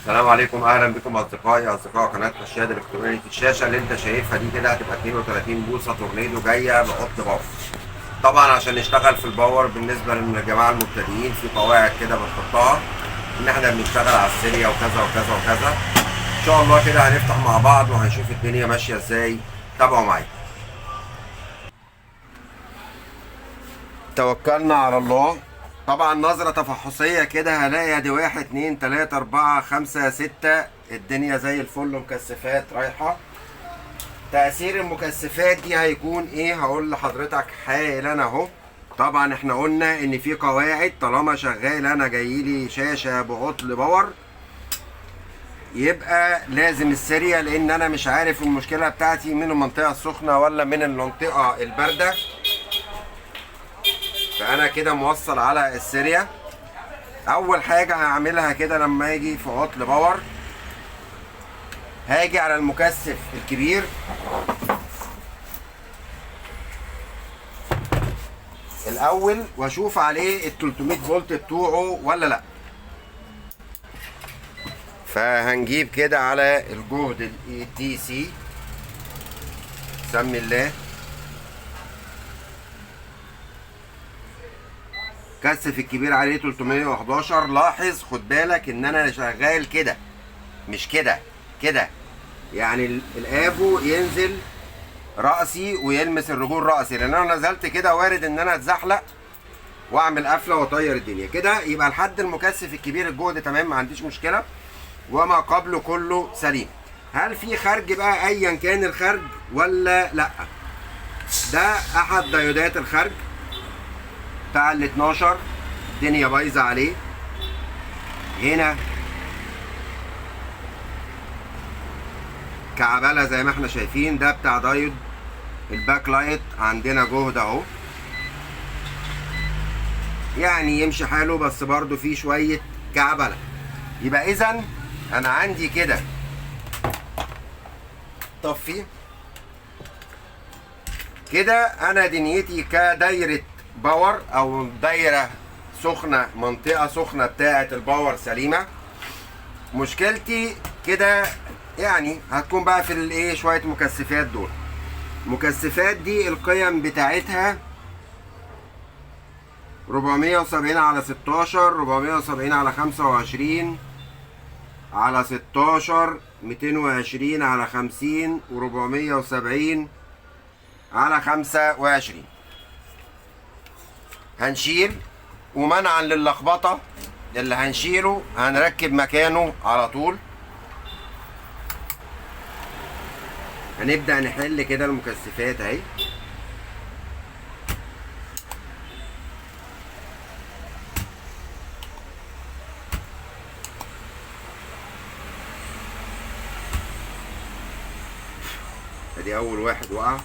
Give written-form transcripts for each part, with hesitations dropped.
السلام عليكم، اهلا بكم اصدقائي اصدقاء قناه رشاد الالكتروني. في الشاشه اللي انت شايفها دي كده هتبقى 32 بوصه تورنيدو جايه بقطن باور. طبعا عشان نشتغل في الباور بالنسبه للجماعه المبتدئين في قواعد كده بنحطها ان احنا بنشتغل على السيريا وكذا وكذا وكذا. ان شاء الله كده هنفتح مع بعض وهنشوف الدنيا ماشيه ازاي. تابعوا معايا. توكلنا على الله. طبعا نظرة تفحصية كده هلاقي ادي واحد اتنين تلاتة اربعة خمسة ستة، الدنيا زي الفل، مكثفات رايحة. تأثير المكثفات دي هيكون ايه؟ هقول لحضرتك حالا اهو. طبعا احنا قلنا ان في قواعد طالما شغال انا جايلي شاشة بعطل باور يبقى لازم السيريا، لان انا مش عارف المشكلة بتاعتي من المنطقة السخنة ولا من المنطقة الباردة. فانا كده موصل على السيريا. اول حاجة هعملها كده لما اجي في عطل باور هاجي على المكثف الكبير الاول واشوف عليه ال 300 فولت بتوعه ولا لا. فهنجيب كده على الجهد الدي سي، سمي الله. كثف الكبير عليه 311. لاحظ خد بالك ان انا شغال كده مش كده، كده يعني الابو ينزل راسي ويلمس الرجول راسي، لان انا نزلت كده وارد ان انا اتزحلق واعمل قفله واطير الدنيا كده. يبقى لحد المكثف الكبير الجهد تمام، ما عنديش مشكله، وما قبله كله سليم. هل في خرج بقى ايا كان الخرج ولا لا؟ ده احد ديودات الخرج بتاع ال 12، الدنيا بايظه عليه. هنا كعبله زي ما احنا شايفين، ده بتاع دايود الباك لايت. عندنا جهد اهو يعني يمشي حاله، بس برضو فيه شويه كعبله. يبقى اذا انا عندي كده طفي كده. انا دنيتي كدايره باور او دايره سخنه، منطقه سخنه بتاعه الباور سليمه. مشكلتي كده يعني هتكون بقى في الايه، شويه مكثفات دول. المكثفات دي القيم بتاعتها 470 على 16، 470 على 25 على 16، 220 على 50، و470 على 25. هنشيل، ومنعا للخبطة اللي هنشيله هنركب مكانه على طول. هنبدأ نحل كده المكثفات اهي. ادي اول واحد وقع.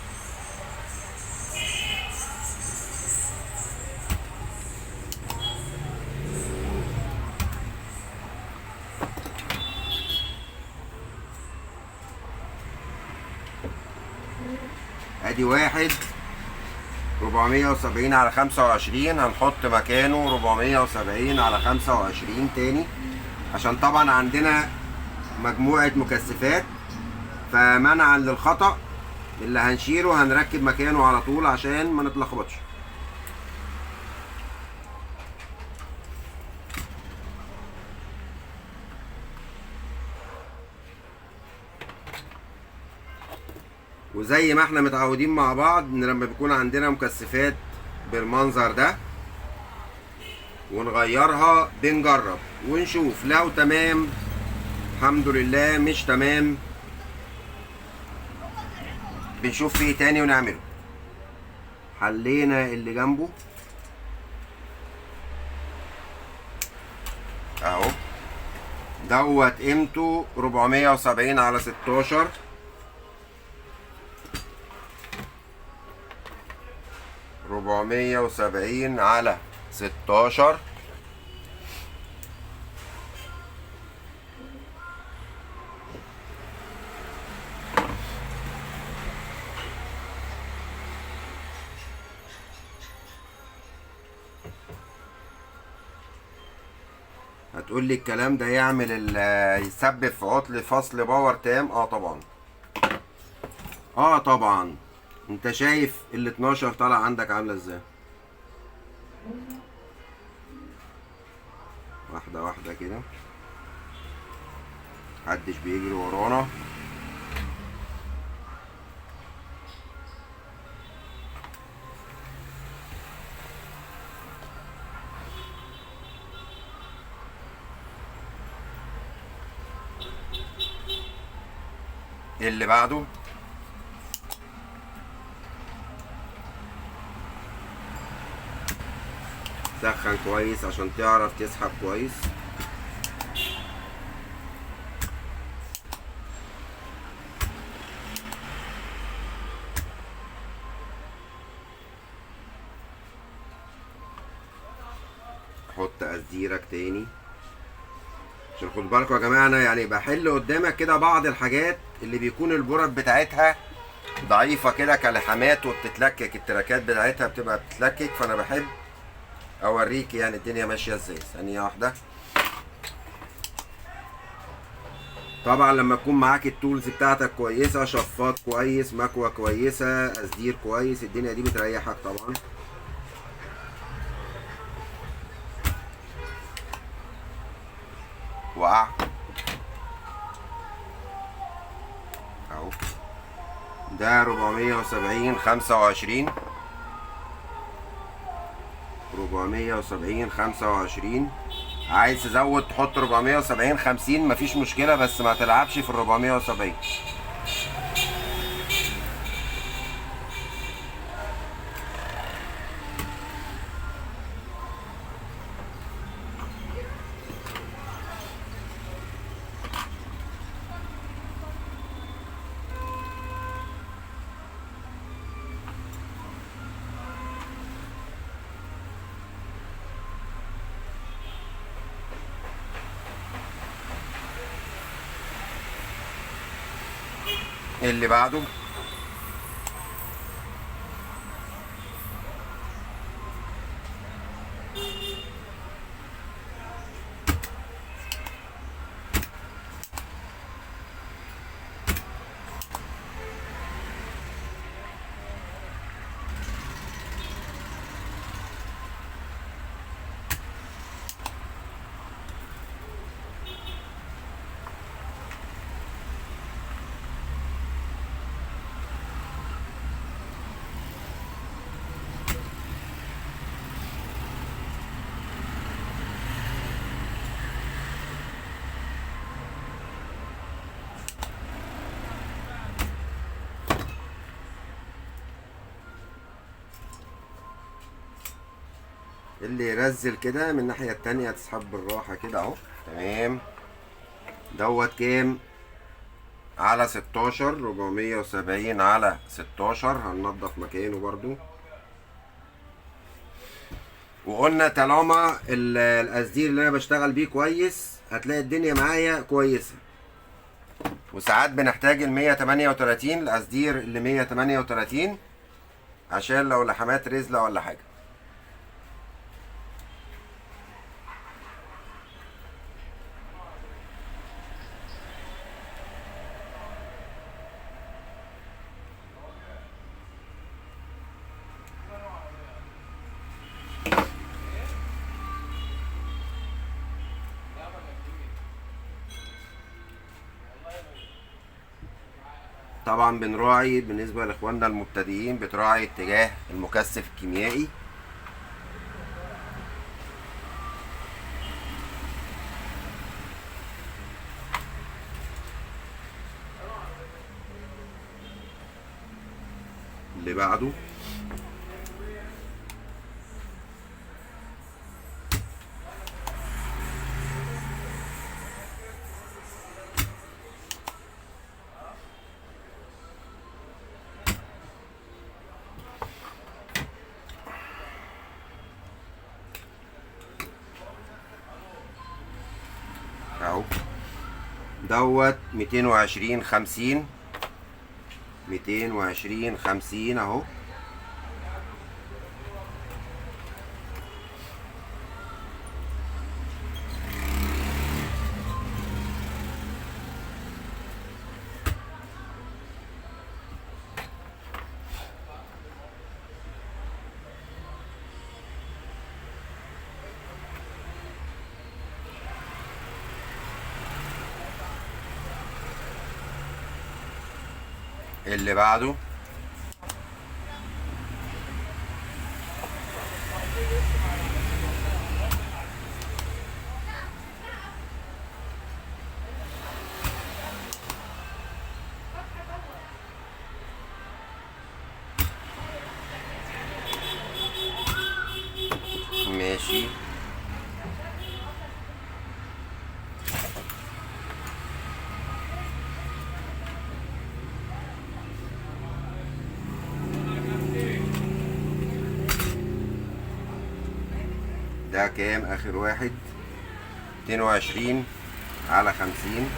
ادي واحد 470 على 25، هنحط مكانه 470 على 25 تاني، عشان طبعا عندنا مجموعة مكثفات. فمنعا للخطأ اللي هنشيله هنركب مكانه على طول عشان ما نتلخبطش. وزي ما احنا متعودين مع بعض ان لما بيكون عندنا مكثفات بالمنظر ده ونغيرها بنجرب ونشوف لو تمام الحمد لله، مش تمام بنشوف فيه تاني ونعمله. حلينا اللي جنبه اهو، دوت قيمته 470 على 16، 470 على 16. هتقول لي الكلام ده يسبب في عطل فصل باور تام؟ اه طبعا، اه طبعا. انت شايف ال 12 طالع عندك عامله ازاي؟ واحده واحده كده، محدش بيجري ورانا. اللي بعده سخن كويس عشان تعرف تسحب كويس. حط قصديرك تاني، عشان خد بالكوا يا جماعه، انا يعني بحل قدامك كده بعض الحاجات اللي بيكون البرد بتاعتها ضعيفه كده كلحامات وبتتلكك، التراكات بتاعتها بتبقى بتتلكك، فانا بحب اوريك يعني الدنيا ماشيه ازاي. ثانيه واحده. طبعا لما تكون معاك التولز بتاعتك كويسه، شفاط كويس، مكوه كويسه، قصدير كويس، الدنيا دي بتريحك طبعا. وقع اهو، ده 470 25، 470 25. عايز تزود تحط 470 50 مفيش مشكله، بس ما تلعبش في ال 470. اللي بعده اللي ينزل كده من الناحية التانية تسحب بالراحة كده اهو. تمام. دوت كام؟ على 16، 470 على 16. هننضف مكانه برضو. وقلنا طالما القصدير اللي انا بشتغل بيه كويس هتلاقي الدنيا معايا كويسة. وساعات بنحتاج ال 138، القصدير اللي 138 عشان لو لحمات رزلة ولا حاجة. طبعا بنراعي بالنسبة لاخواننا المبتدئين، بتراعي اتجاه المكثف الكيميائي. اللي بعده اهو، دوت 220 50، 220 50 اهو. اللي بعده ماشي. ده كام اخر واحد؟ 22 على 50.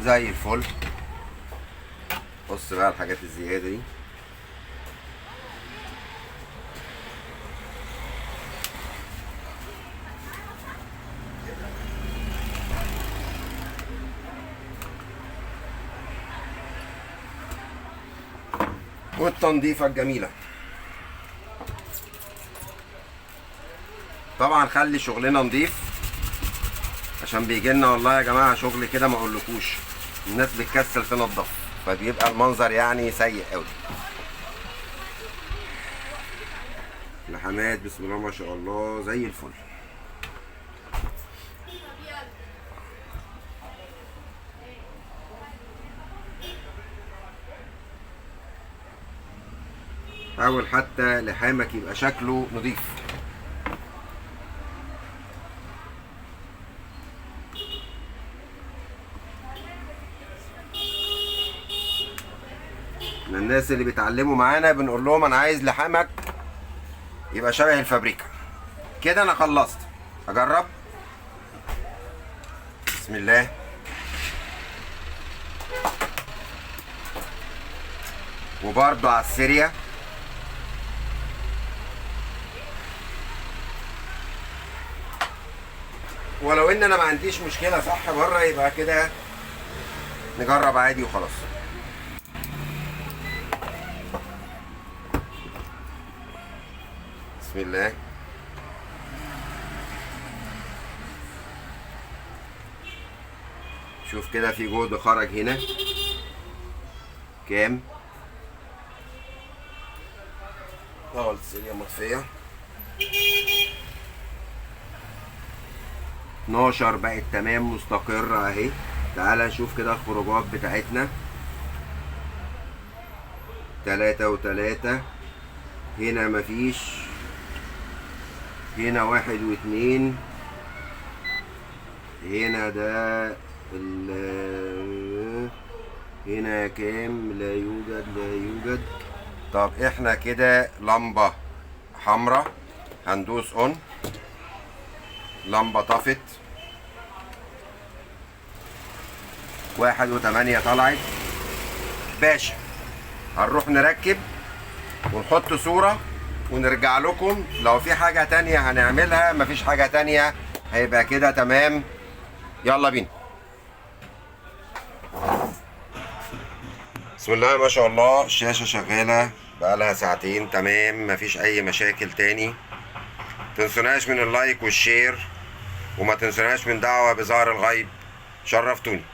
زي الفل. بص بقى الحاجات الزيادة دي. والتنظيفة الجميلة. طبعا خلي شغلنا نضيف عشان بيجيلنا والله يا جماعة شغل كده ما اقولكوش، الناس بتكسل تنضف فبيبقى المنظر يعني سيء قوي. لحمات بسم الله ما شاء الله زي الفل. حاول حتى لحامك يبقى شكله نظيف. الناس اللي بيتعلموا معانا بنقول لهم انا عايز لحامك يبقى شبه الفابريكا. كده انا خلصت. اجرب. بسم الله. وبرضو على السريع. ولو ان انا ما عنديش مشكله صح بره يبقى كده نجرب عادي وخلاص. بسم الله. شوف كده في جهد خرج هنا كام؟ السريه مطفيه. 12 بقت تمام مستقرة اهي. تعالى نشوف كده الخروجات بتاعتنا. 3 و3 هنا مفيش. هنا 1 و2. هنا ده هنا كام؟ لا يوجد لا يوجد. طب احنا كده لمبة حمراء هندوس اون. لمبة طفت. 1 و8 طلعت باشا. هنروح نركب ونحط صورة ونرجع لكم. لو في حاجة تانية هنعملها، مفيش حاجة تانية هيبقى كده تمام. يلا بينا. بسم الله ما شاء الله. الشاشة شغالة بقالها ساعتين تمام، مفيش أي مشاكل تاني. متنسوناش من اللايك والشير، وما تنسوناش من دعوة بظهر الغيب. شرفتوني.